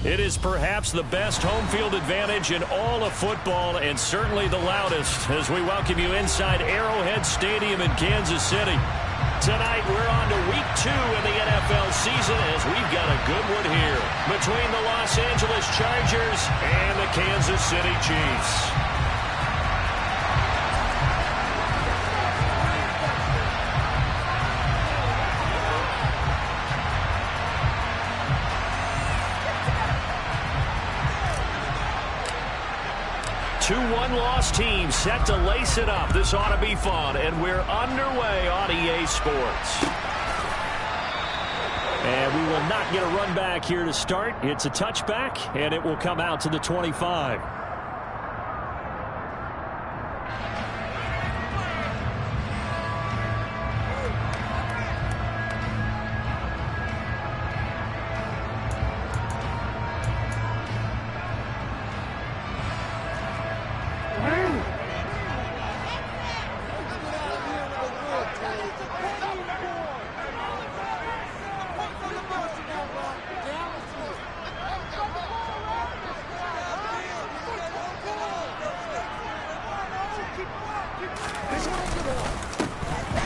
It is perhaps the best home field advantage in all of football and certainly the loudest as we welcome you inside Arrowhead Stadium in Kansas City. Tonight we're on to week 2 in the NFL season as we've got a good one here between the Los Angeles Chargers and the Kansas City Chiefs. Two one-loss teams set to lace it up. This ought to be fun, and we're underway on EA Sports. And we will not get a run back here to start. It's a touchback, and it will come out to the 25.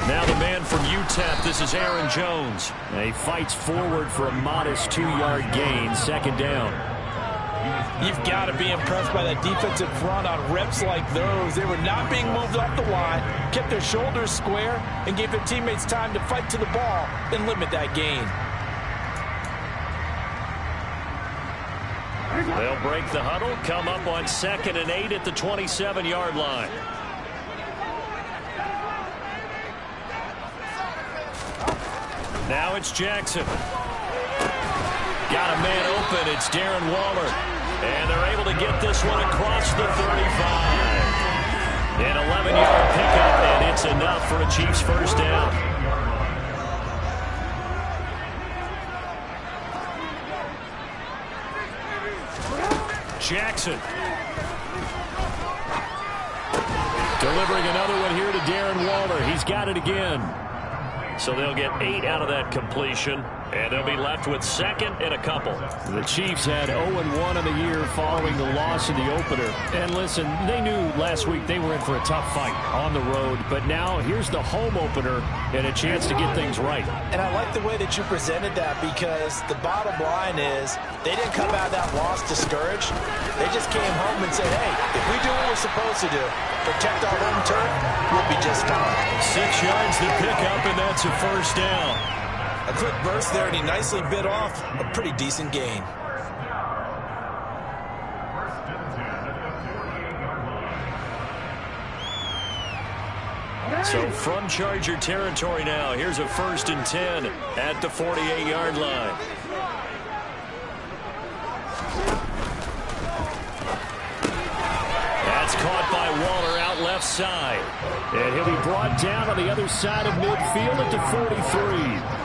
Now the man from UTEP, this is Aaron Jones. He fights forward for a modest 2-yard gain, second down. You've got to be impressed by that defensive front on reps like those. They were not being moved off the line, kept their shoulders square, and gave their teammates time to fight to the ball and limit that gain. They'll break the huddle, come up on 2nd and 8 at the 27-yard line. Now it's Jackson. Got a man open. It's Darren Waller. And they're able to get this one across the 35. An 11-yard pickup, and it's enough for a Chiefs first down. Jackson. Delivering another one here to Darren Waller. He's got it again. So they'll get 8 out of that completion, and they'll be left with 2nd and a couple. The Chiefs had 0-1 in the year following the loss in the opener. And listen, they knew last week they were in for a tough fight on the road, but now here's the home opener and a chance to get things right. And I like the way that you presented that because the bottom line is they didn't come out of that loss discouraged. They just came home and said, hey, if we do what we're supposed to do, protect our home turf, we'll be just fine. 6 yards to pick up, and that's a first down. A quick burst there, and he nicely bit off a pretty decent gain. So from Charger territory now, here's a 1st and 10 at the 48-yard line. That's caught by Waller out left side. And he'll be brought down on the other side of midfield at the 43.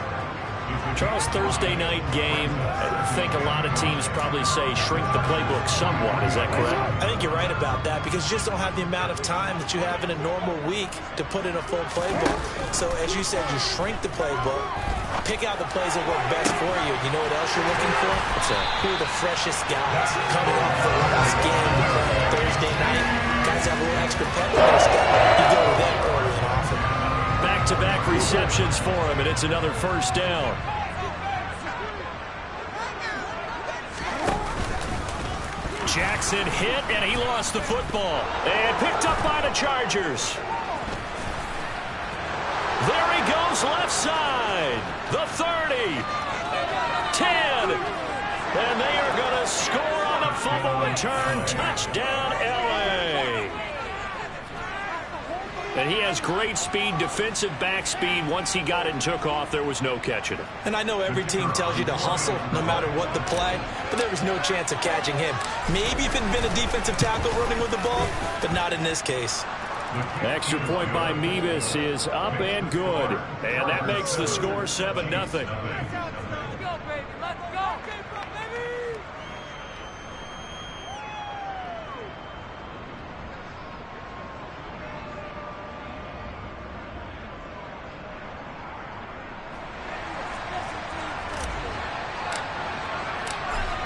Charles, Thursday night game, I think a lot of teams probably say shrink the playbook somewhat. Is that correct? I think you're right about that because you just don't have the amount of time that you have in a normal week to put in a full playbook. So as you said, you shrink the playbook, pick out the plays that work best for you. You know what else you're looking for? What's that? Who are the freshest guys coming off the last game to play on Thursday night? Guys have a little extra pep in their step. You go to them early and often. Back-to-back receptions for him, and it's another first down. Jackson hit, and he lost the football. And picked up by the Chargers. There he goes, left side. The 30. 10. And they are going to score on a fumble return. Touchdown, L.A. And he has great speed, defensive back speed. Once he got it and took off, there was no catching him. And I know every team tells you to hustle no matter what the play, but there was no chance of catching him. Maybe if it had been a defensive tackle running with the ball, but not in this case. Extra point by Mevis is up and good. And that makes the score 7-0.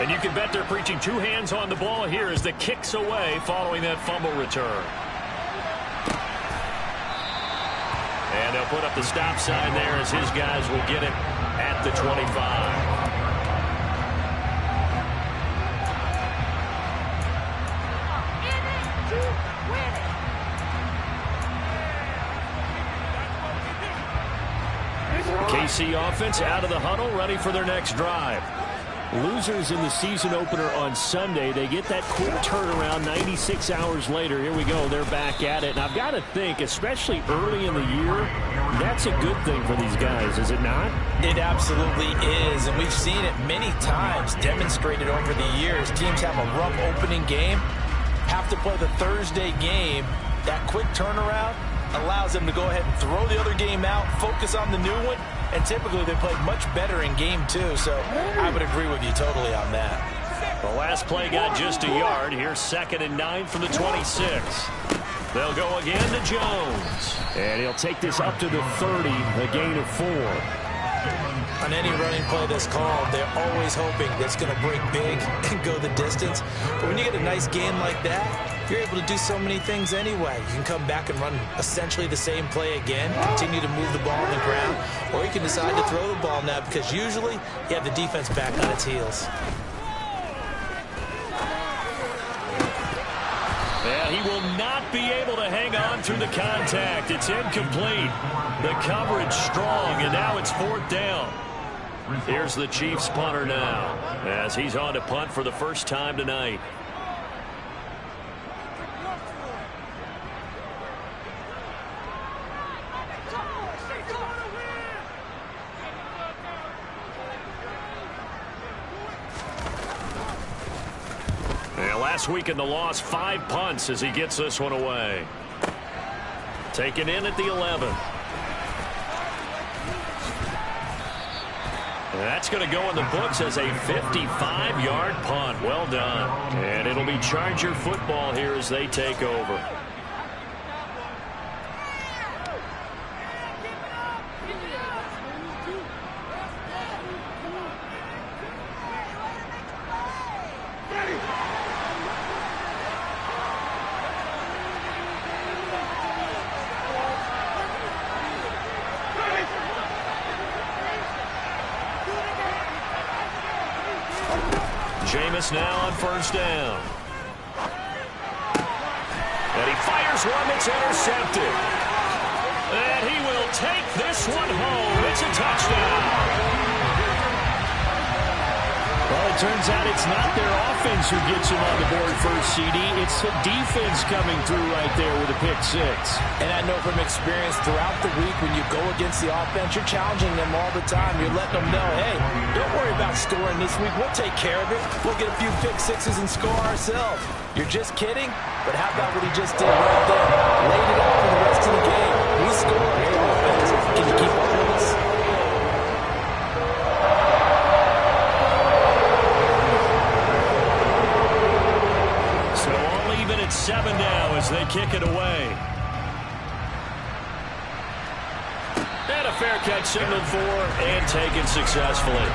And you can bet they're preaching two hands on the ball here as the kick's away following that fumble return. And they'll put up the stop sign there as his guys will get it at the 25. KC offense out of the huddle, ready for their next drive. Losers in the season opener on Sunday. They get that quick turnaround 96 hours later. Here we go. They're back at it. And I've got to think, especially early in the year, that's a good thing for these guys, is it not? It absolutely is. And we've seen it many times demonstrated over the years. Teams have a rough opening game, have to play the Thursday game. That quick turnaround allows them to go ahead and throw the other game out, focus on the new one, and typically they play much better in game two. So I would agree with you totally on that. The last play got just a yard. Here's 2nd and 9 from the 26. They'll go again to Jones. And he'll take this up to the 30, a gain of 4. On any running play that's called, they're always hoping that's going to break big and go the distance. But when you get a nice game like that, you're able to do so many things anyway. You can come back and run essentially the same play again, continue to move the ball on the ground, or you can decide to throw the ball now because usually you have the defense back on its heels. Yeah, he will not be able to hang on through the contact. It's incomplete. The coverage strong, and now it's 4th down. Here's the Chiefs punter now as he's on to punt for the first time tonight. Last week in the loss, 5 punts as he gets this one away. Taken in at the 11. That's going to go in the books as a 55-yard punt. Well done. And it'll be Charger football here as they take over. Jameis now on 1st down. And he fires one that's intercepted. And he will take this one home. It's a touchdown. Well, it turns out it's not their offense who gets him on the board first, CD. It's the defense coming through right there with a pick 6. And I know from experience throughout the week when you go against the offense, you're challenging them all the time. You're letting them know, hey, don't worry about scoring this week. We'll take care of it. We'll get a few pick 6s and score ourselves. You're just kidding? But how about what he just did right there? Laid it out for the rest of the game. We scored. Hey, offense, can you keep up with us? So all even at 7 now as they kick it away. And a fair catch signaled for and taken successfully.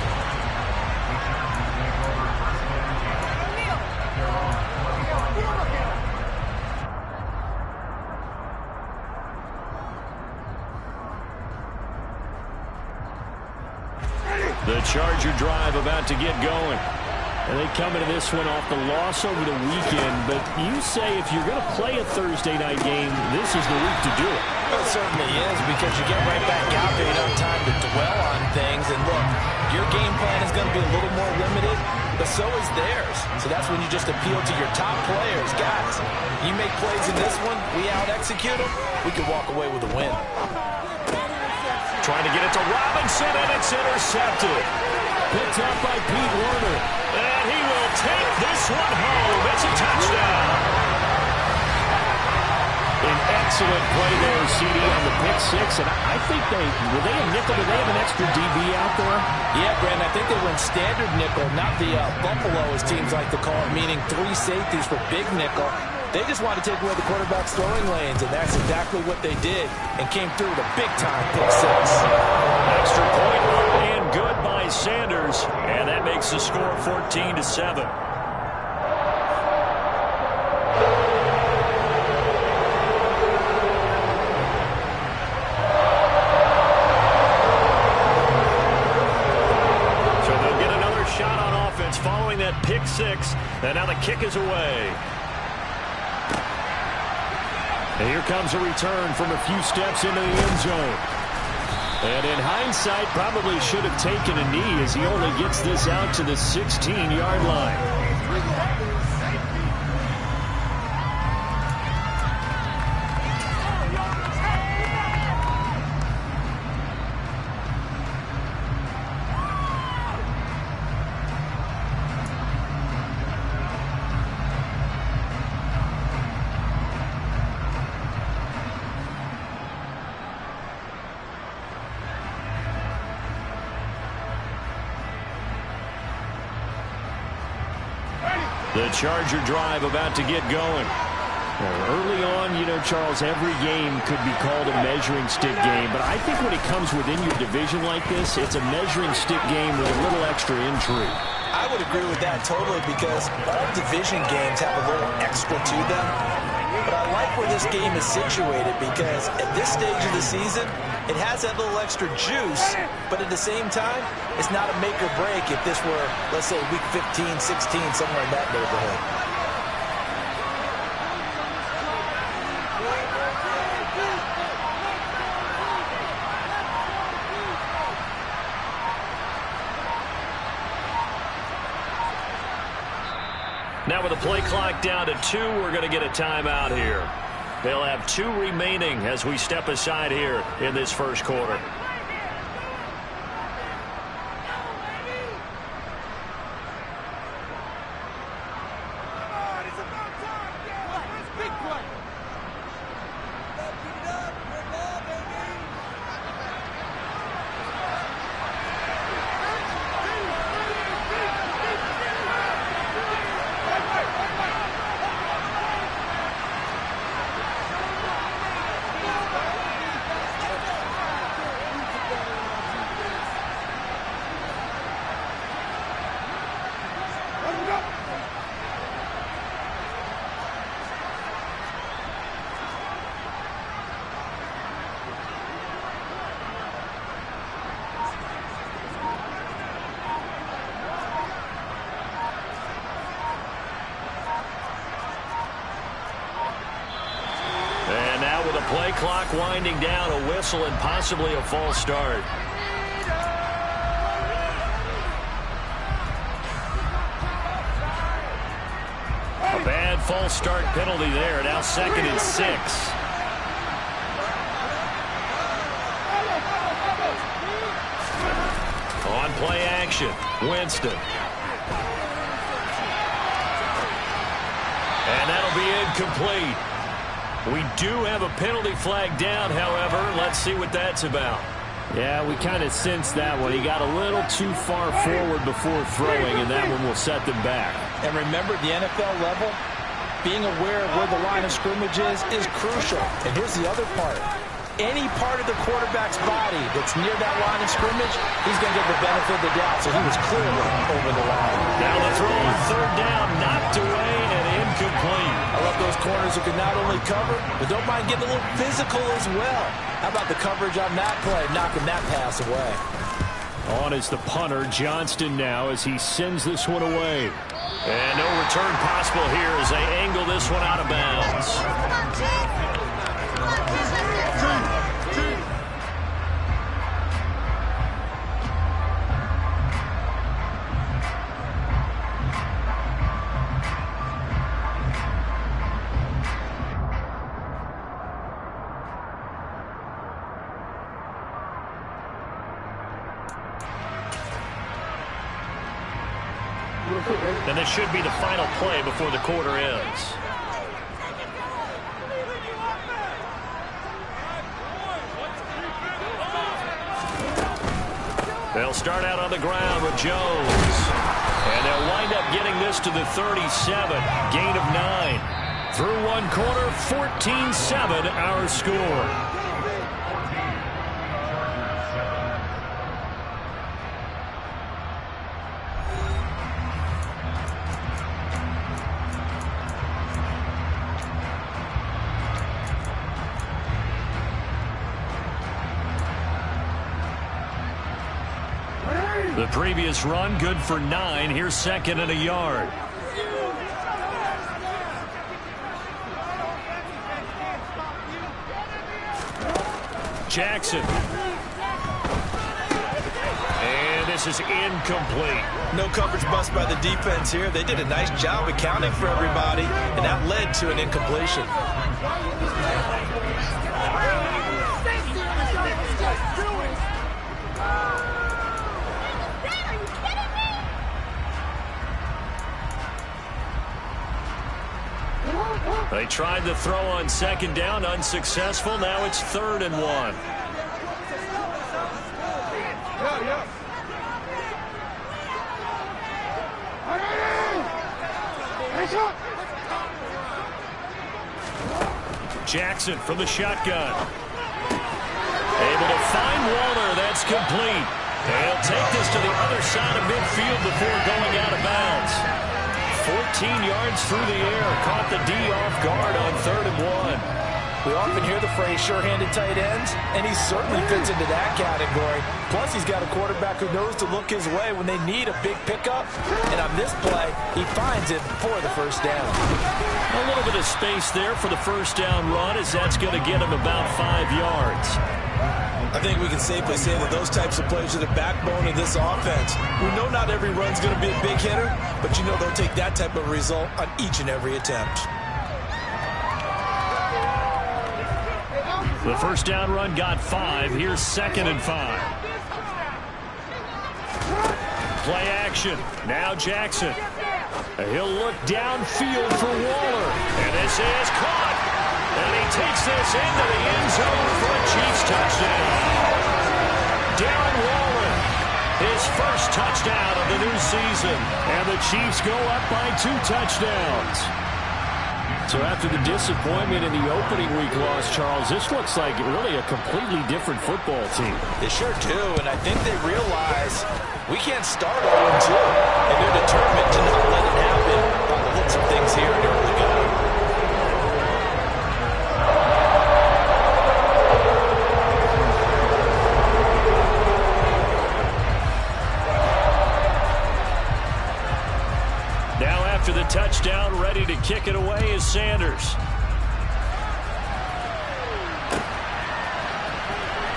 The Charger drive about to get going. And they come into this one off the loss over the weekend. But you say if you're going to play a Thursday night game, this is the week to do it. Well, it certainly is, because you get right back out there. You don't have time to dwell on things. And look, your game plan is going to be a little more limited, but so is theirs. So that's when you just appeal to your top players. Guys, you make plays in this one, we out-execute them, we can walk away with a win. Trying to get it to Robinson, and it's intercepted. Picked up by Pete Werner. And he will take this one home. It's a touchdown. An excellent play there, CD, on the pick 6. And I think were they a nickel? Did they have an extra DB out there? Yeah, Brandon, I think they went standard nickel, not the Buffalo, as teams like to call it, meaning 3 safeties for big nickel. They just wanted to take away the quarterback's throwing lanes, and that's exactly what they did, and came through with a big-time pick 6. Extra point and good by Sanders, and that makes the score 14-7. Following that pick six, and now the kick is away. And here comes a return from a few steps into the end zone. And in hindsight, probably should have taken a knee as he only gets this out to the 16-yard line. The Charger drive about to get going. Well, early on, you know, Charles, every game could be called a measuring stick game. But I think when it comes within your division like this, it's a measuring stick game with a little extra intrigue. I would agree with that totally because all division games have a little extra to them. But I like where this game is situated because at this stage of the season, it has that little extra juice, but at the same time, it's not a make or break if this were, let's say, week 15, 16, somewhere in that neighborhood. Now with the play clock down to 2, we're going to get a timeout here. They'll have 2 remaining as we step aside here in this first quarter. Play clock winding down, a whistle and possibly a false start. A bad false start penalty there. Now 2nd and 6. On play action, Winston. And that'll be incomplete. We do have a penalty flag down, however. Let's see what that's about. Yeah, we kind of sensed that one. He got a little too far forward before throwing, and that one will set them back. And remember, at the NFL level, being aware of where the line of scrimmage is crucial. And here's the other part. Any part of the quarterback's body that's near that line of scrimmage, he's going to get the benefit of the doubt. So he was clearly over the line. Now the throw on 3rd down, knocked away and incomplete. I love those corners who can not only cover, but don't mind getting a little physical as well. How about the coverage on that play, knocking that pass away? On is the punter, Johnston now, as he sends this one away. And no return possible here as they angle this one out of bounds. And this should be the final play before the quarter ends. They'll start out on the ground with Jones. And they'll wind up getting this to the 37. Gain of 9. Through one quarter, 14-7 our score. The previous run, good for 9. Here's second and a yard. Jackson. And this is incomplete. No coverage bust by the defense here. They did a nice job accounting for everybody, and that led to an incompletion. They tried the throw on second down, unsuccessful. Now it's 3rd and 1. Jackson from the shotgun. Able to find Waller. That's complete. They'll take this to the other side of midfield before going out of bounds. 14 yards through the air. Caught the D off guard on 3rd and 1. We often hear the phrase sure-handed tight ends, and he certainly fits into that category. Plus, he's got a quarterback who knows to look his way when they need a big pickup. And on this play, he finds it for the first down. A little bit of space there for the first down run, as that's going to get him about 5 yards. I think we can safely say that those types of plays are the backbone of this offense. We know not every run's going to be a big hitter, but you know they'll take that type of result on each and every attempt. The first down run got 5. Here's 2nd and 5. Play action. Now Jackson. He'll look downfield for Waller. And this is caught. And he takes this into the end zone for a Chiefs touchdown. Darren Waller, his first touchdown of the new season. And the Chiefs go up by 2 touchdowns. So after the disappointment in the opening week loss, Charles, this looks like really a completely different football team. They sure do, and I think they realize we can't start 0-2. And they're determined to not let it happen by the looks of things here in early going. After the touchdown, ready to kick it away is Sanders.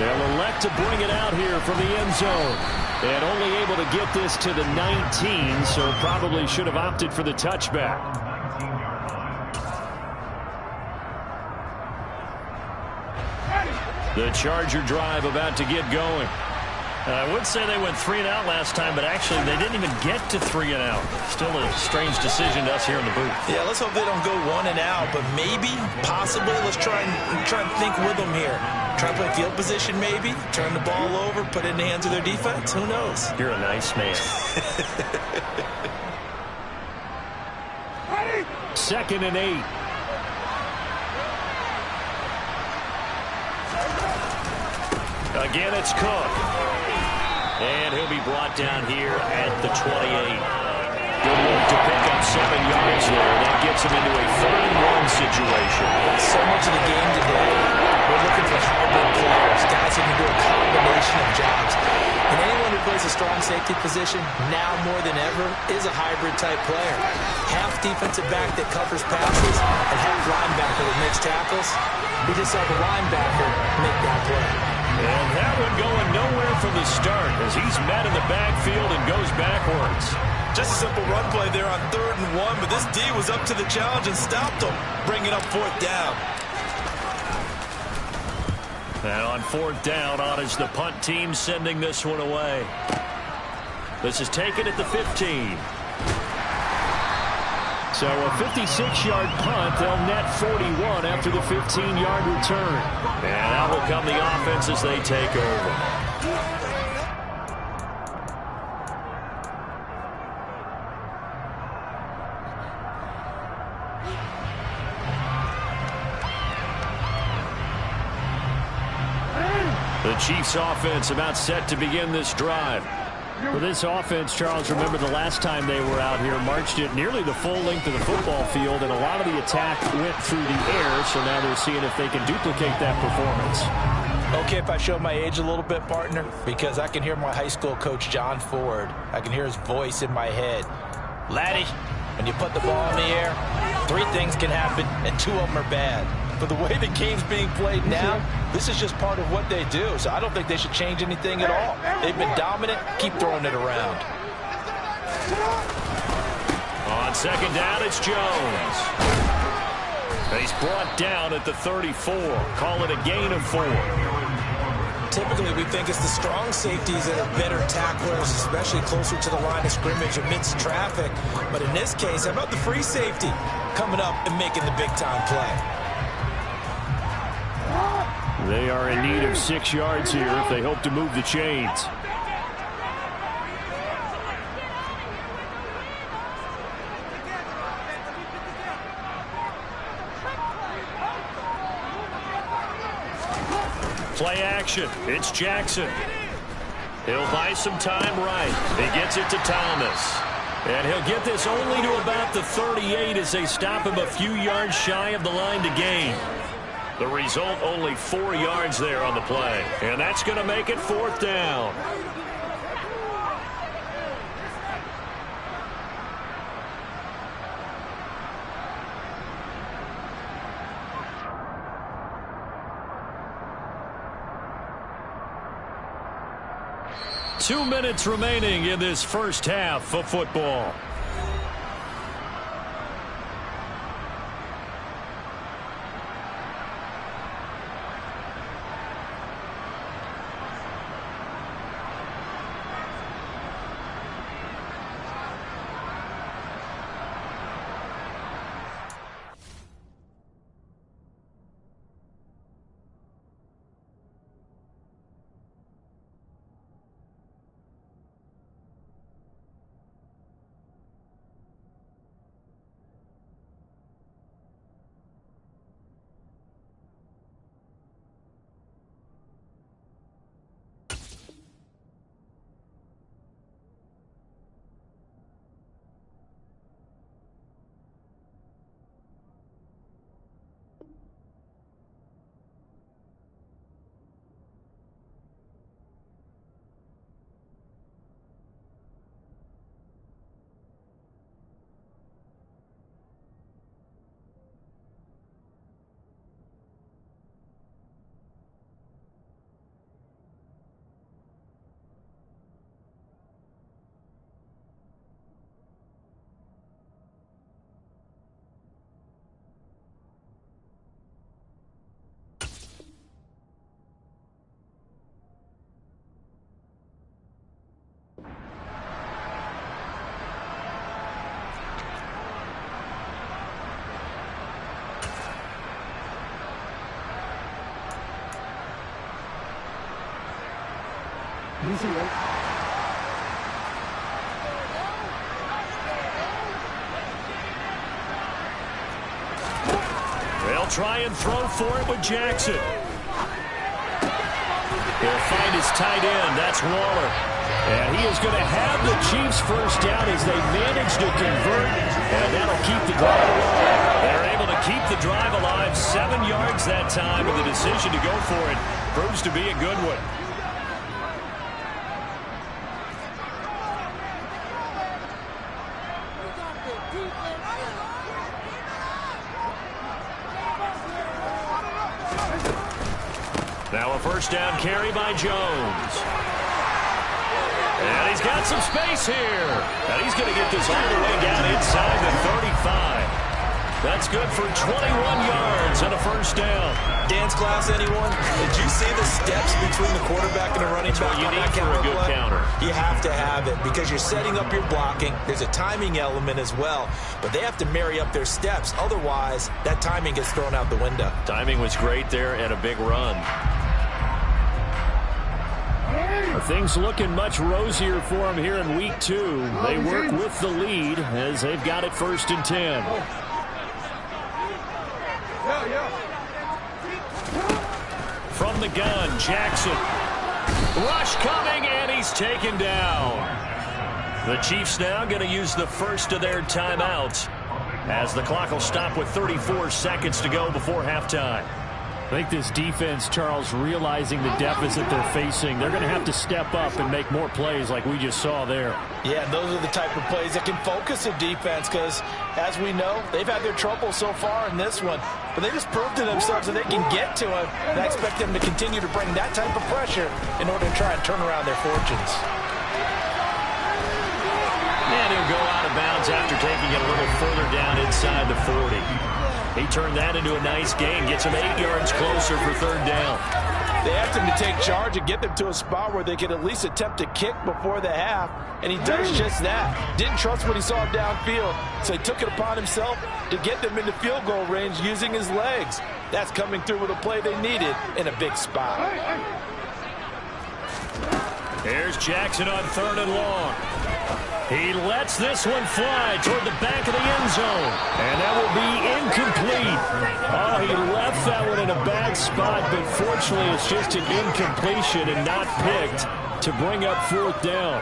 They'll elect to bring it out here from the end zone. And only able to get this to the 19, so probably should have opted for the touchback. The Charger drive about to get going. I would say they went 3 and out last time, but actually they didn't even get to 3 and out. Still a strange decision to us here in the booth. Yeah, let's hope they don't go 1 and out, but maybe, possibly, let's try and think with them here. Try and play field position maybe, turn the ball over, put it in the hands of their defense. Who knows? You're a nice man. 2nd and 8. Again, it's Cook. And he'll be brought down here at the 28. Good work to pick up 7 yards there. That gets him into a 3rd and 1 situation. So much of the game today, we're looking for hybrid players, guys who can do a combination of jobs. And anyone who plays a strong safety position, now more than ever, is a hybrid-type player. Half defensive back that covers passes, and half linebacker that makes tackles. We just saw the linebacker make that play. And that one going nowhere from the start as he's met in the backfield and goes backwards. Just a simple run play there on 3rd and 1, but this D was up to the challenge and stopped him, bringing up 4th down. And on 4th down, on is the punt team sending this one away. This is taken at the 15. So a 56-yard punt. They'll net 41 after the 15-yard return. And out will come the offense as they take over. The Chiefs offense about set to begin this drive. For this offense, Charles, remember the last time they were out here, marched it nearly the full length of the football field, and a lot of the attack went through the air, so now they're seeing if they can duplicate that performance. Okay, if I show my age a little bit, partner, because I can hear my high school coach, John Ford. I can hear his voice in my head. Laddie, when you put the ball in the air, 3 things can happen, and 2 of them are bad. But the way the game's being played now, this is just part of what they do, so I don't think they should change anything at all. They've been dominant. Keep throwing it around. On second down, it's Jones. He's brought down at the 34. Call it a gain of 4. Typically, we think it's the strong safeties that are better tacklers, especially closer to the line of scrimmage amidst traffic. But in this case, how about the free safety coming up and making the big-time play? They are in need of 6 yards here if they hope to move the chains. Play action. It's Jackson. He'll buy some time right. He gets it to Thomas. And he'll get this only to about the 38 as they stop him a few yards shy of the line to gain. The result, only 4 yards there on the play. And that's going to make it 4th down. Two minutes remaining in this first half of football. They'll try and throw for it with Jackson. He'll find his tight end. That's Waller. And he is going to have the Chiefs first down as they manage to convert, and that'll keep the drive alive. They're able to keep the drive alive 7 yards that time, and the decision to go for it proves to be a good one. Now a first down carry by Jones. And he's got some space here. And he's going to get this all the way down inside the 35. That's good for 21 yards and a first down. Dance class, anyone? Did you see the steps between the quarterback and the running back? You need for a good counter. You have to have it because you're setting up your blocking. There's a timing element as well. But they have to marry up their steps. Otherwise, that timing gets thrown out the window. Timing was great there and a big run. Things looking much rosier for them here in week 2. They work with the lead as they've got it 1st and 10. From the gun, Jackson. Rush coming, and he's taken down. The Chiefs now going to use the first of their timeouts as the clock will stop with 34 seconds to go before halftime. I think this defense, Charles, realizing the deficit they're facing, they're going to have to step up and make more plays like we just saw there. Yeah, and those are the type of plays that can focus a defense because, as we know, they've had their trouble so far in this one. But they just proved to themselves that they can get to him, and I expect them to continue to bring that type of pressure in order to try and turn around their fortunes. And he'll go out of bounds after taking it a little further down inside the 40. He turned that into a nice gain, gets him 8 yards closer for third down. They asked him to take charge and get them to a spot where they could at least attempt to kick before the half, and he does just that. Didn't trust what he saw downfield, so he took it upon himself to get them into field goal range using his legs. That's coming through with a play they needed in a big spot. Here's Jackson on third and long. He lets this one fly toward the back of the end zone. And that will be incomplete. Oh, he left that one in a bad spot, but fortunately it's just an incompletion and not picked to bring up fourth down.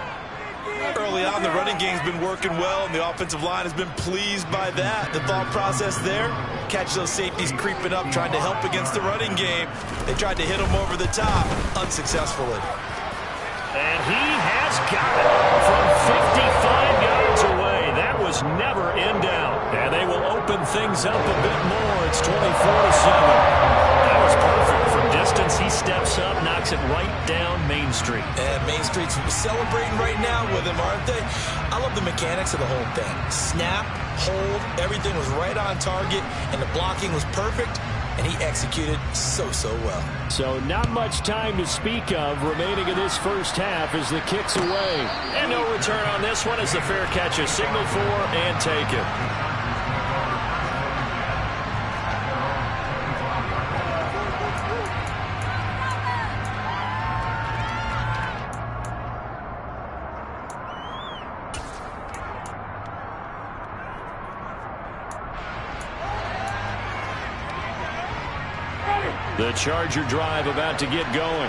Early on, the running game's been working well, and the offensive line has been pleased by that. The thought process there, catch those safeties creeping up, trying to help against the running game. They tried to hit them over the top, unsuccessfully. And he has got it from 55 yards away. That was never in doubt. And they will open things up a bit more. It's 24-7. That was perfect. From distance, he steps up, knocks it right down Main Street. And Main Street's celebrating right now with him, aren't they? I love the mechanics of the whole thing. Snap, hold, everything was right on target, and the blocking was perfect. And he executed so well. So not much time to speak of remaining in this first half as the kick's away. And no return on this one as the fair catch is signaled for and taken. The Charger drive about to get going.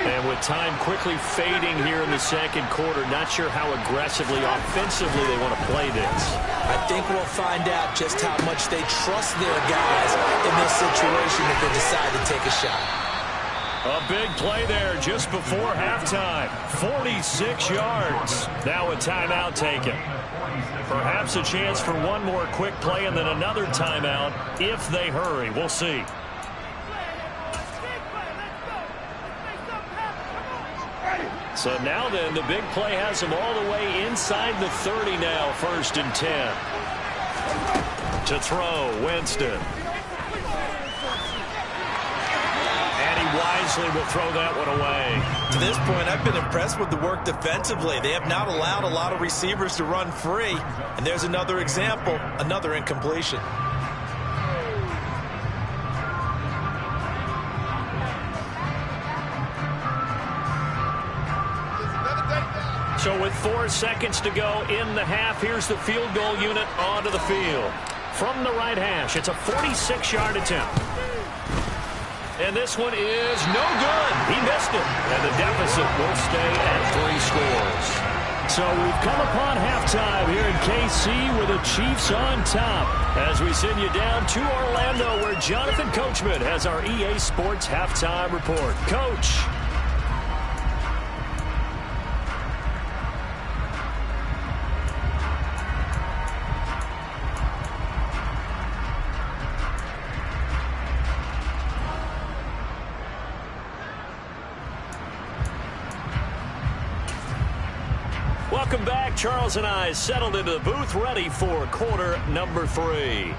And with time quickly fading here in the second quarter, not sure how aggressively, offensively they want to play this. I think we'll find out just how much they trust their guys in this situation if they decide to take a shot. A big play there just before halftime. 46 yards. Now a timeout taken. Perhaps a chance for one more quick play and then another timeout if they hurry. We'll see. So now then, the big play has him all the way inside the 30 now, 1st and 10. To throw, Winston. And he wisely will throw that one away. To this point, I've been impressed with the work defensively. They have not allowed a lot of receivers to run free. And there's another example, another incompletion. So with 4 seconds to go in the half, here's the field goal unit onto the field. From the right hash, it's a 46-yard attempt. And this one is no good. He missed it. And the deficit will stay at 3 scores. So we've come upon halftime here in KC with the Chiefs on top. As we send you down to Orlando where Jonathan Coachman has our EA Sports halftime report. Coach. Welcome back. Charles and I settled into the booth, ready for quarter number 3.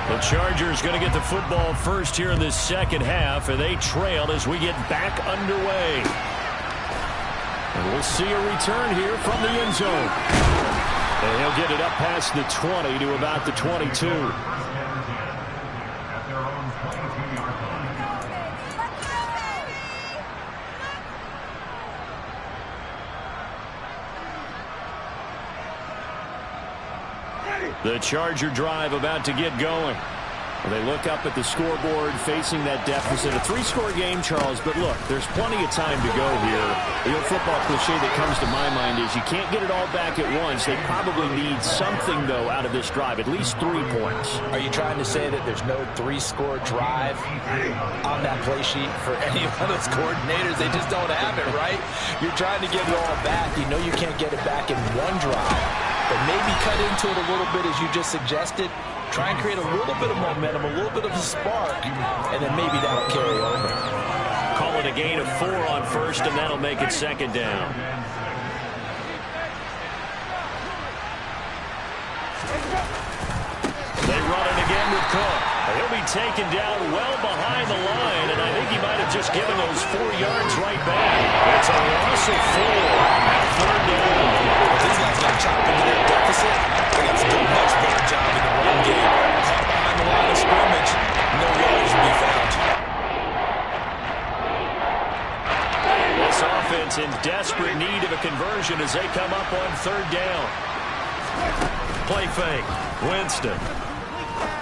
The Chargers going to get the football first here in this second half, and they trail as we get back underway. And we'll see a return here from the end zone. And he'll get it up past the 20 to about the 22. The Charger drive about to get going. They look up at the scoreboard, facing that deficit. A 3-score game, Charles, but look, there's plenty of time to go here. The old football cliche that comes to my mind is you can't get it all back at once. They probably need something, though, out of this drive, at least 3 points. Are you trying to say that there's no 3-score drive on that play sheet for any of those coordinators? They just don't have it, right? You're trying to get it all back. You know you can't get it back in one drive, but maybe cut into it a little bit as you just suggested. Try and create a little bit of momentum, a little bit of a spark, and then maybe that'll carry over. Call it a gain of 4 on first, and that'll make it 2nd down. They run it again with Cook. He'll be taken down well behind the line, and I think he might have just given those 4 yards right back. It's a loss of 4 at 3rd down. These guys got chopped into their deficit. They got to do a much better job in the run game. Caught behind the line of scrimmage, no yards to be found. This offense in desperate need of a conversion as they come up on 3rd down. Play fake. Winston.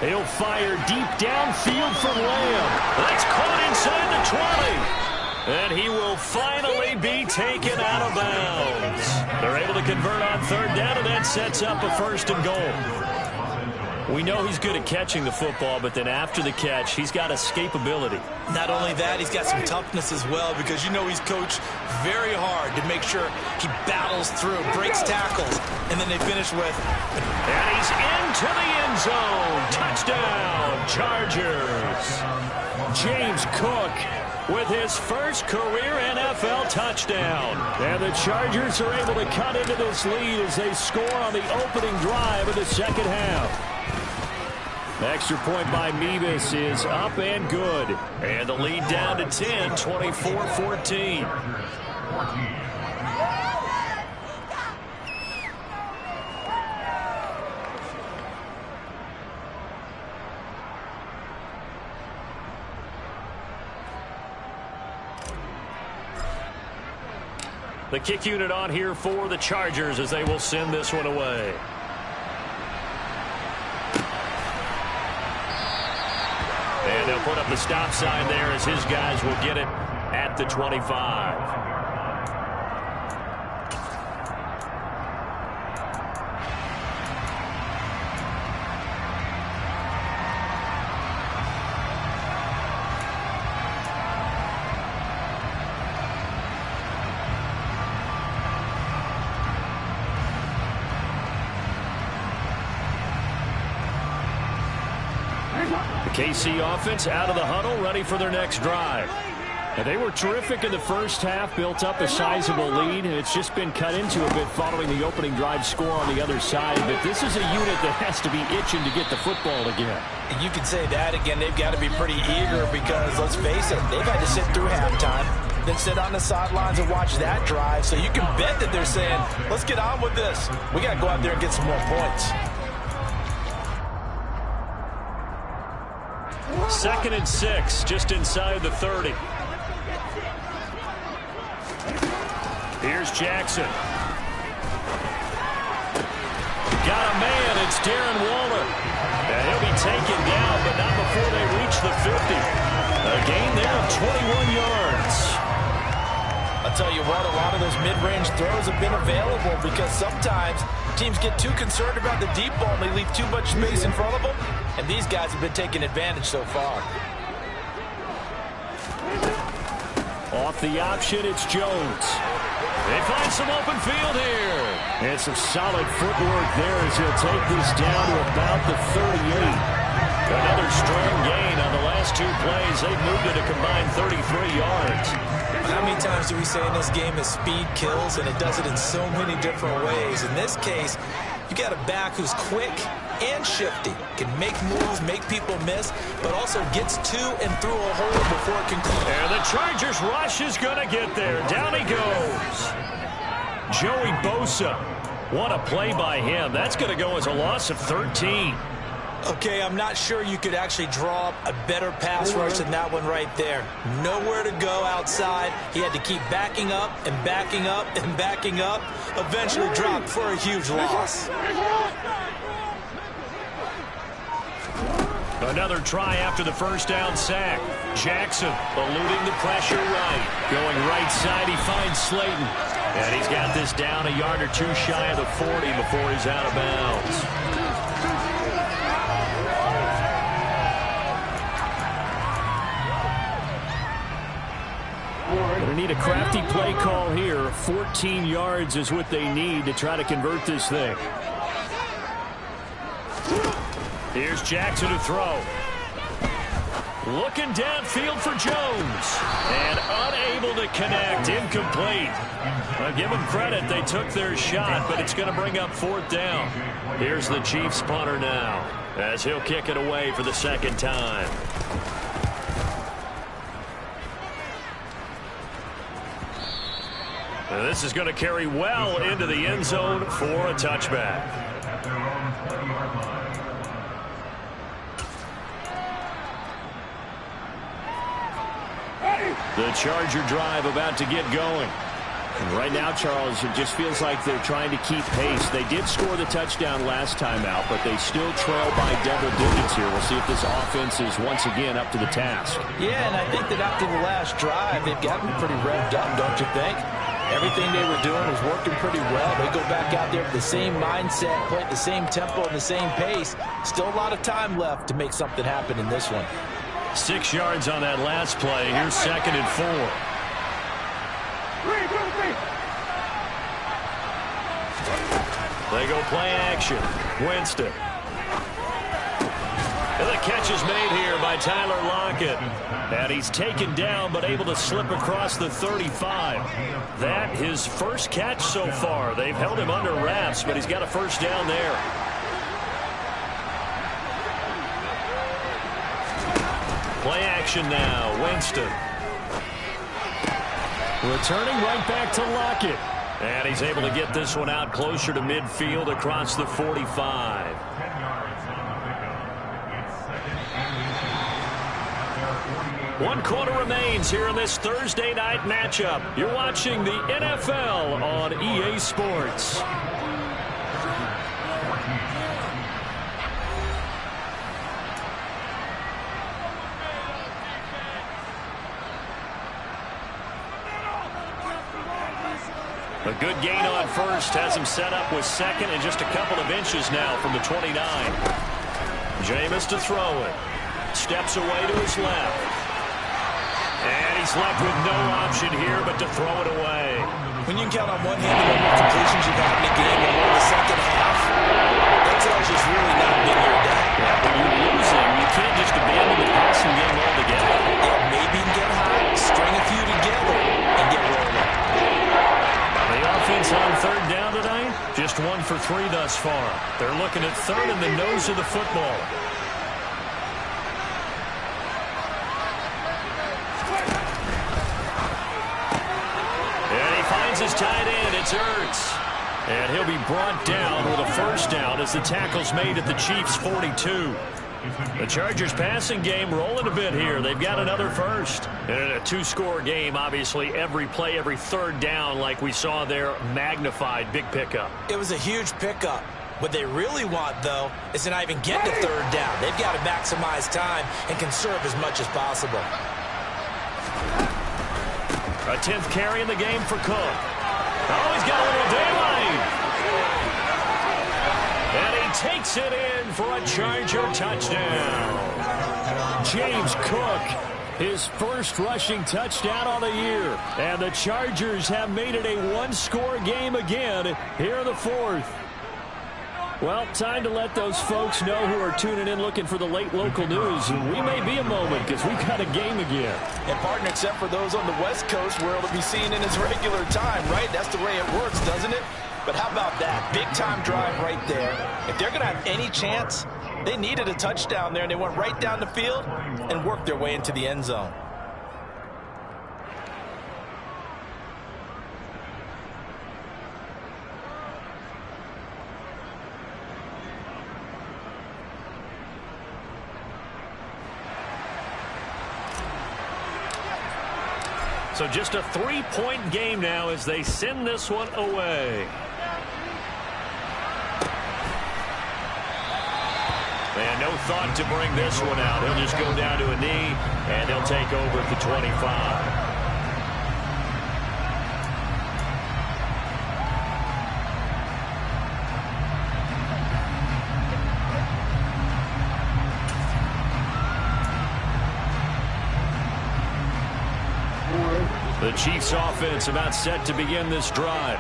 He'll fire deep downfield from Lamb. That's caught inside the 20. And he will finally be taken out of bounds. They're able to convert on 3rd down, and that sets up a 1st and goal. We know he's good at catching the football, but then after the catch, he's got escapability. Not only that, he's got some toughness as well, because you know he's coached very hard to make sure he battles through, breaks tackles, and then they finish with... And he's into the end zone. Touchdown, Chargers. James Cook with his first career NFL touchdown. And the Chargers are able to cut into this lead as they score on the opening drive of the 2nd half. Extra point by Mevis is up and good. And the lead down to 10, 24-14. The kick unit on here for the Chargers as they will send this one away. And they'll put up the stop sign there as his guys will get it at the 25. KC offense out of the huddle, ready for their next drive. And they were terrific in the first half, built up a sizable lead, and it's just been cut into a bit following the opening drive score on the other side. But this is a unit that has to be itching to get the football again. And you can say that again. They've got to be pretty eager because, let's face it, they've had to sit through halftime, then sit on the sidelines and watch that drive. So you can bet that they're saying, let's get on with this. We got to go out there and get some more points. 2nd and 6, just inside the 30. Here's Jackson. Got a man, it's Darren Waller. And he'll be taken down, but not before they reach the 50. A gain there of 21 yards. I'll tell you what, a lot of those mid-range throws have been available because sometimes teams get too concerned about the deep ball and they leave too much space in front of them. And these guys have been taking advantage so far. Off the option, it's Jones. They find some open field here. And some solid footwork there as he'll take this down to about the 38. Another strong gain on the last 2 plays. They've moved it a combined 33 yards. How many times do we say in this game that speed kills, and it does it in so many different ways? In this case, you got a back who's quick and shifty, can make moves, make people miss, but also gets to and through a hole before it concludes. And the Chargers rush is going to get there. Down he goes. Joey Bosa. What a play by him. That's going to go as a loss of 13. Okay, I'm not sure you could actually draw up a better pass rush than that one right there. Nowhere to go outside. He had to keep backing up and backing up and backing up. Eventually dropped for a huge loss. Another try after the first down sack. Jackson eluding the pressure right. Going right side, he finds Slayton. And he's got this down a yard or two shy of the 40 before he's out of bounds. Going to need a crafty play call here. 14 yards is what they need to try to convert this thing. Here's Jackson to throw. Looking downfield for Jones. And unable to connect. Incomplete. I'll give them credit. They took their shot, but it's going to bring up 4th down. Here's the Chiefs punter now, as he'll kick it away for the second time. And this is going to carry well into the end zone for a touchback. The Charger drive about to get going. And right now, Charles, it just feels like they're trying to keep pace. They did score the touchdown last time out, but they still trail by double digits here. We'll see if this offense is once again up to the task. Yeah, and I think that after the last drive, they've gotten pretty revved up, don't you think? Everything they were doing was working pretty well. They go back out there with the same mindset, play at the same tempo and the same pace. Still a lot of time left to make something happen in this one. 6 yards on that last play. Here's 2nd and 4. They go play action. Winston. And the catch is made here by Tyler Lockett. And he's taken down but able to slip across the 35. That his first catch so far. They've held him under wraps, but he's got a first down there. Play action now. Winston. Returning right back to Lockett. And he's able to get this one out closer to midfield across the 45. One quarter remains here in this Thursday night matchup. You're watching the NFL on EA Sports. A good gain on first has him set up with 2nd and just a couple of inches now from the 29. Jameis to throw it. Steps away to his left. And he's left with no option here but to throw it away. When you can count on one hand the number of completions you've had in a game in the second half, that tells you it's really not been your day. Yeah, when you're losing, you can't just abandon the passing game altogether. Yeah, maybe you can get hot, string a few together, and get rolling. The offense on 3rd down tonight, just 1 for 3 thus far. They're looking at 3rd in the nose of the football. And he finds his tight end. It's Ertz. And he'll be brought down with a first down as the tackle's made at the Chiefs' 42. The Chargers passing game rolling a bit here. They've got another first. And in a 2-score game, obviously, every play, every 3rd down, like we saw there, magnified. Big pickup. It was a huge pickup. What they really want, though, is to not even get to 3rd down. They've got to maximize time and conserve as much as possible. A 10th carry in the game for Cook. Oh, he's got a little daylight. And he takes it in for a Charger touchdown. James Cook, his first rushing touchdown on the year. And the Chargers have made it a 1-score game again here in the 4th. Well, time to let those folks know who are tuning in looking for the late local news. We may be a moment because we've got a game again. And, partner, except for those on the West Coast where it'll be seen in its regular time, right? That's the way it works, doesn't it? But how about that? Big-time drive right there. If they're going to have any chance, they needed a touchdown there, and they went right down the field and worked their way into the end zone. So just a 3-point game now as they send this one away. And no thought to bring this one out. He'll just go down to a knee, and he'll take over at the 25. The Chiefs offense about set to begin this drive.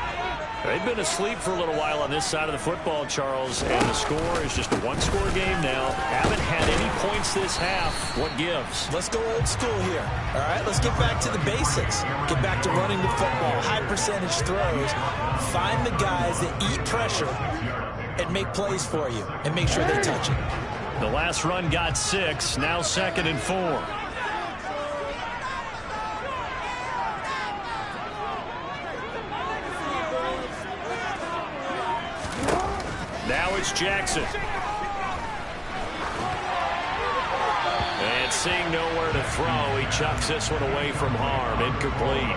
They've been asleep for a little while on this side of the football, Charles, and the score is just a one-score game now. Haven't had any points this half. What gives? Let's go old school here. All right, let's get back to the basics. Get back to running the football, high percentage throws. Find the guys that eat pressure and make plays for you and make sure they touch it. The last run got 6, now 2nd and 4. Now it's Jackson. And seeing nowhere to throw, he chucks this one away from harm. Incomplete.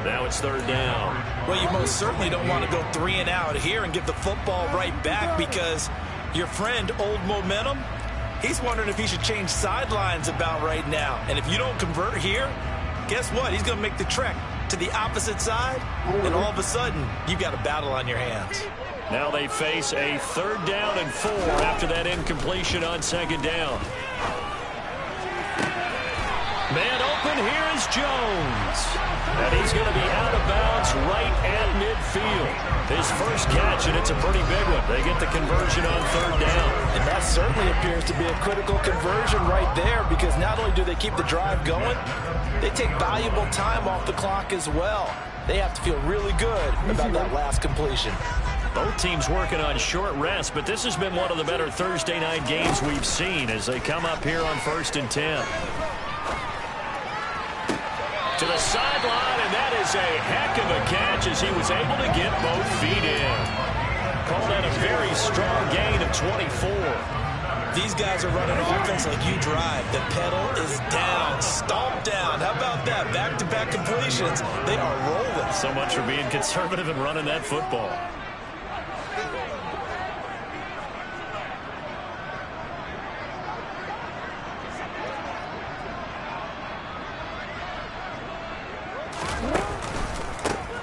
Now it's 3rd down. Well, you most certainly don't want to go 3 and out here and give the football right back because your friend, Old Momentum, he's wondering if he should change sidelines about right now. And if you don't convert here, guess what? He's going to make the trek to the opposite side, and all of a sudden, you've got a battle on your hands. Now they face a 3rd down and 4 after that incompletion on 2nd down. Man open, here is Jones. And he's going to be out of bounds right at midfield. His first catch, and it's a pretty big one. They get the conversion on 3rd down. And that certainly appears to be a critical conversion right there because not only do they keep the drive going, they take valuable time off the clock as well. They have to feel really good about that last completion. Both teams working on short rest, but this has been one of the better Thursday night games we've seen as they come up here on 1st and 10. To the sideline, and that is a heck of a catch as he was able to get both feet in. Call that a very strong gain of 24. These guys are running offense like you drive. The pedal is down, stomp down. How about that? Back-to-back completions. They are rolling. So much for being conservative and running that football.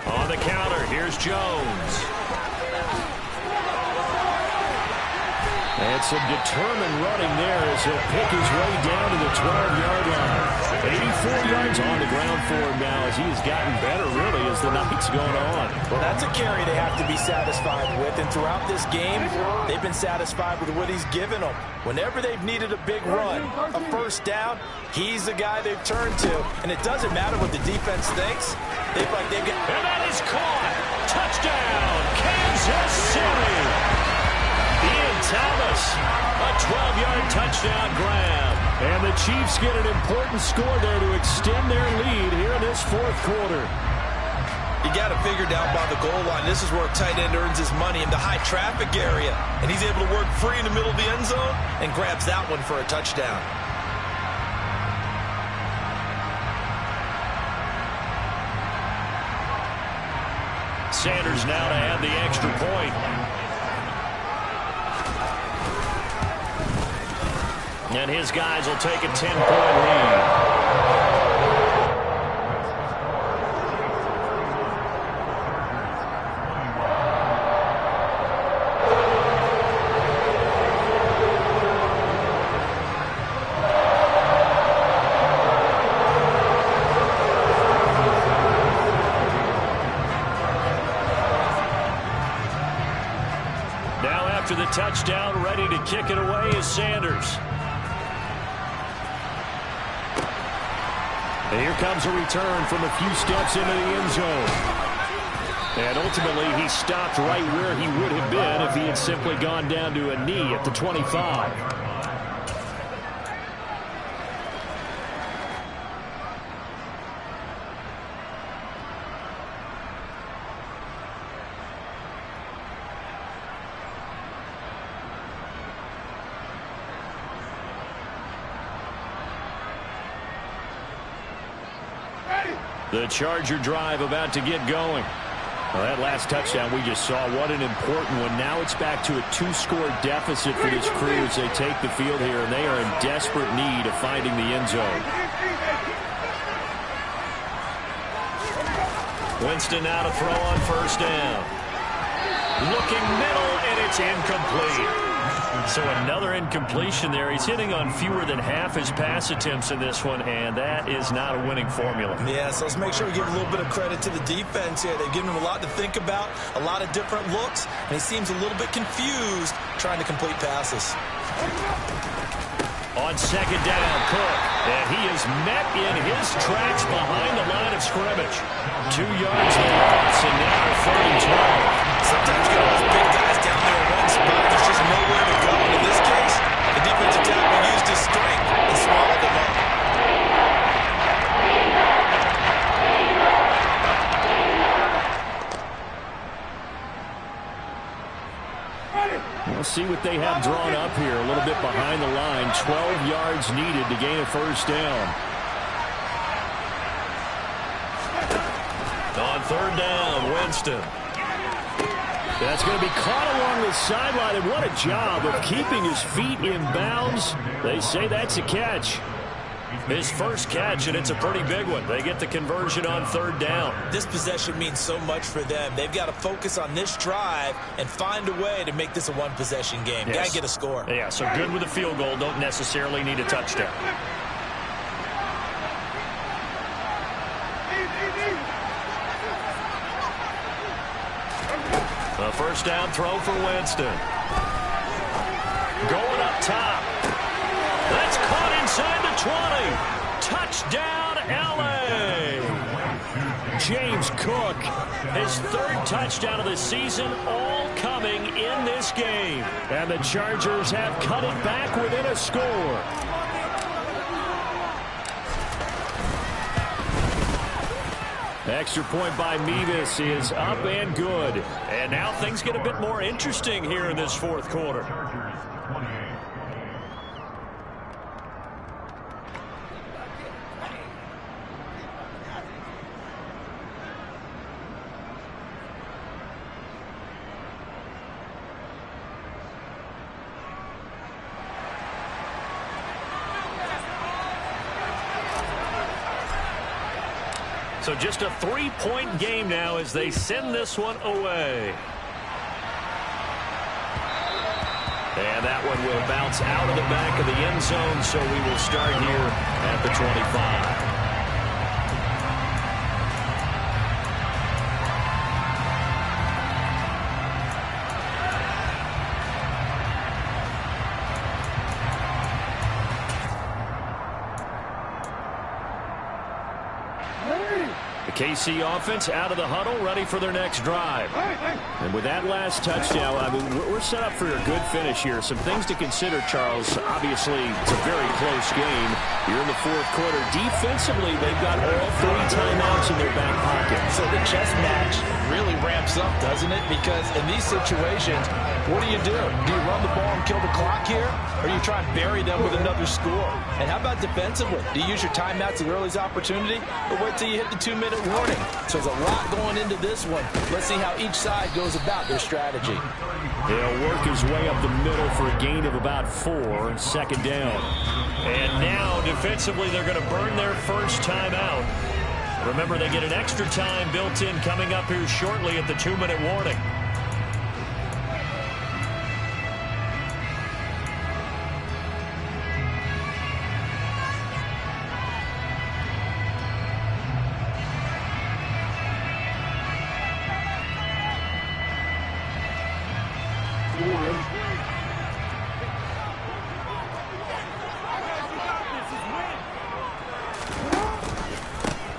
On the counter, here's Jones. And some determined running there as he'll pick his way down to the 12-yard line. 84 yards on the ground for him now as he has gotten better, really, as the night's going on. Well, that's a carry they have to be satisfied with. And throughout this game, they've been satisfied with what he's given them. Whenever they've needed a big run, a 1st down, he's the guy they've turned to. And it doesn't matter what the defense thinks. They've got... And that is caught. Touchdown, Kansas City. Ian Thomas, a 12-yard touchdown grab. And the Chiefs get an important score there to extend their lead here in this 4th quarter. You got to figure down by the goal line. This is where a tight end earns his money in the high traffic area. And he's able to work free in the middle of the end zone and grabs that one for a touchdown. Sanders now to add the extra point. And his guys will take a 10-point lead. Now after the touchdown, ready to kick it away is Sanders. And here comes a return from a few steps into the end zone. And ultimately, he stopped right where he would have been if he had simply gone down to a knee at the 25. The Charger drive about to get going. Well, that last touchdown we just saw, what an important one. Now it's back to a 2-score deficit for this crew as they take the field here, and they are in desperate need of finding the end zone. Winston now to throw on first down. Looking middle, and it's incomplete. So another incompletion there. He's hitting on fewer than half his pass attempts in this one, and that is not a winning formula. Yeah, so let's make sure we give a little bit of credit to the defense here. They've given him a lot to think about, a lot of different looks, and he seems a little bit confused trying to complete passes. On second down, Cook, and he is met in his tracks behind the line of scrimmage. 2 yards the loss, and now 3rd and 12. Sometimes you got those big guys down there in one spot. There's just nowhere to go. And in this case, the defensive tackle used his strength and swallowed them up. We'll see what they have drawn up here. A little bit behind the line. 12 yards needed to gain a first down. On 3rd down, Winston. That's going to be caught along the sideline, and what a job of keeping his feet in bounds. They say that's a catch. His first catch, and it's a pretty big one. They get the conversion on 3rd down. This possession means so much for them. They've got to focus on this drive and find a way to make this a one-possession game. Yes. Got to get a score. Yeah, so good with a field goal. Don't necessarily need a touchdown. A first down throw for Winston. Going up top. That's caught inside the 20. Touchdown, L.A. James Cook, his 3rd touchdown of the season, all coming in this game. And the Chargers have cut it back within a score. Extra point by Mevis is up and good. And now things get a bit more interesting here in this 4th quarter. So just a 3-point game now as they send this one away. And that one will bounce out of the back of the end zone, so we will start here at the 25. KC offense out of the huddle, ready for their next drive. And with that last touchdown, I mean, we're set up for a good finish here. Some things to consider, Charles. Obviously, it's a very close game. You're in the 4th quarter. Defensively, they've got all 3 timeouts in their back pocket. So the chess match really ramps up, doesn't it? Because in these situations, what do? Do you run the ball and kill the clock here? Or do you try and bury them with another score? And how about defensively? Do you use your timeouts at early's opportunity? Or wait till you hit the 2-minute warning? So there's a lot going into this one. Let's see how each side goes about their strategy. He'll work his way up the middle for a gain of about 4, 2nd down. And now, defensively, they're going to burn their first timeout. Remember, they get an extra time built in coming up here shortly at the 2-minute warning.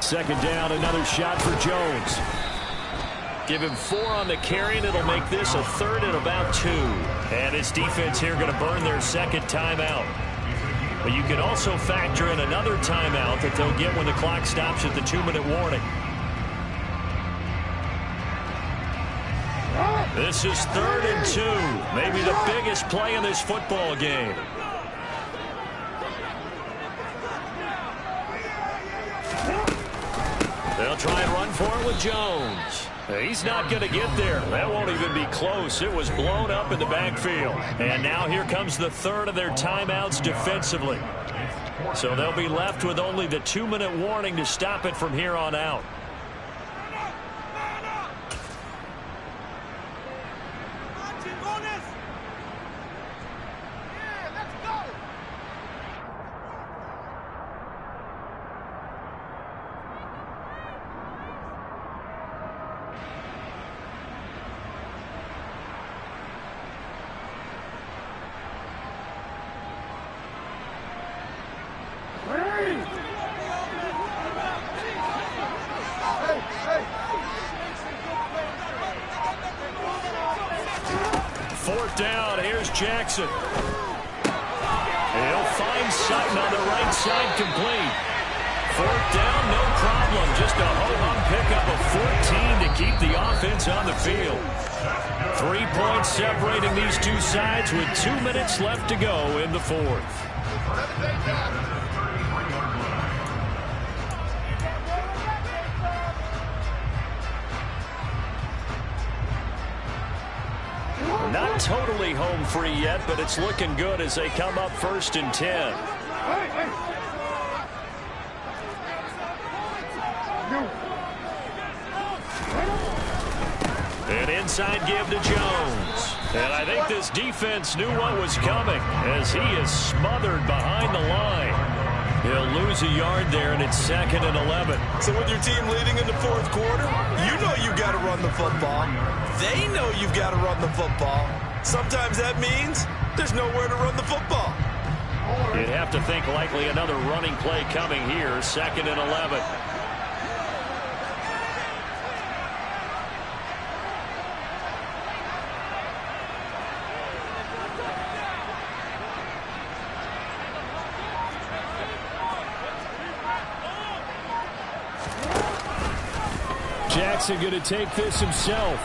Second down, another shot for Jones. Give him 4 on the carry, and it'll make this a 3rd and about 2. And his defense here going to burn their 2nd timeout. But you can also factor in another timeout that they'll get when the clock stops at the 2-minute warning. This is 3rd and 2. Maybe the biggest play in this football game. They'll try and run for it with Jones. He's not going to get there. That won't even be close. It was blown up in the backfield. And now here comes the third of their timeouts defensively. So they'll be left with only the 2-minute warning to stop it from here on out. Fourth down, here's Jackson. He'll find Sutton on the right side, complete. Fourth down, no problem. Just a ho-hum pickup of 14 to keep the offense on the field. 3 points separating these two sides with 2 minutes left to go in the fourth. Not totally home free yet, but it's looking good as they come up 1st and 10. An inside give to Jones. And I think this defense knew what was coming as he is smothered behind the line. He'll lose a yard there, and it's 2nd and 11. So with your team leading in the fourth quarter, you know you got to run the football. They know you've got to run the football. Sometimes that means there's nowhere to run the football. You'd have to think likely another running play coming here, 2nd and 11. Jackson going to take this himself.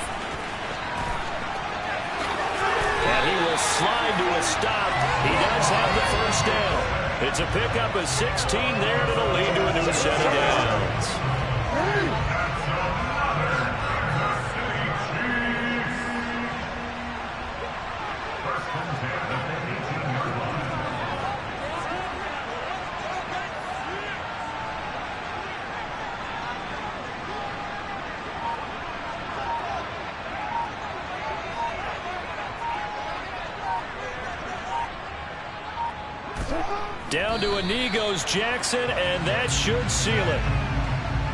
And he will slide to a stop. He does have the first down. It's a pickup of 16 there, and it'll lead to a new set of downs. Down to a knee goes Jackson, and that should seal it.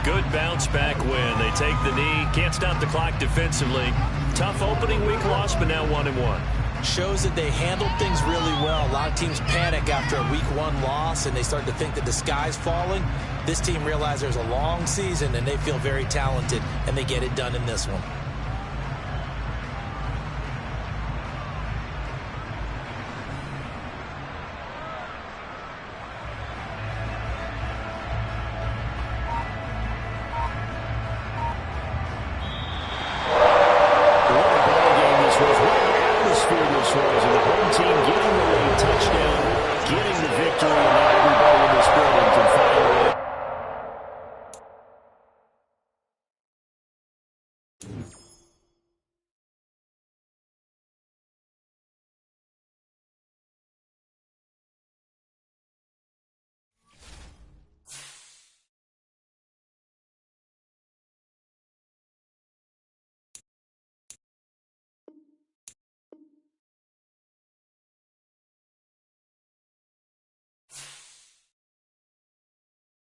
Good bounce-back win. They take the knee, can't stop the clock defensively. Tough opening week loss, but now 1-1. Shows that they handled things really well. A lot of teams panic after a week 1 loss, and they start to think that the sky's falling. This team realized there's a long season, and they feel very talented, and they get it done in this one.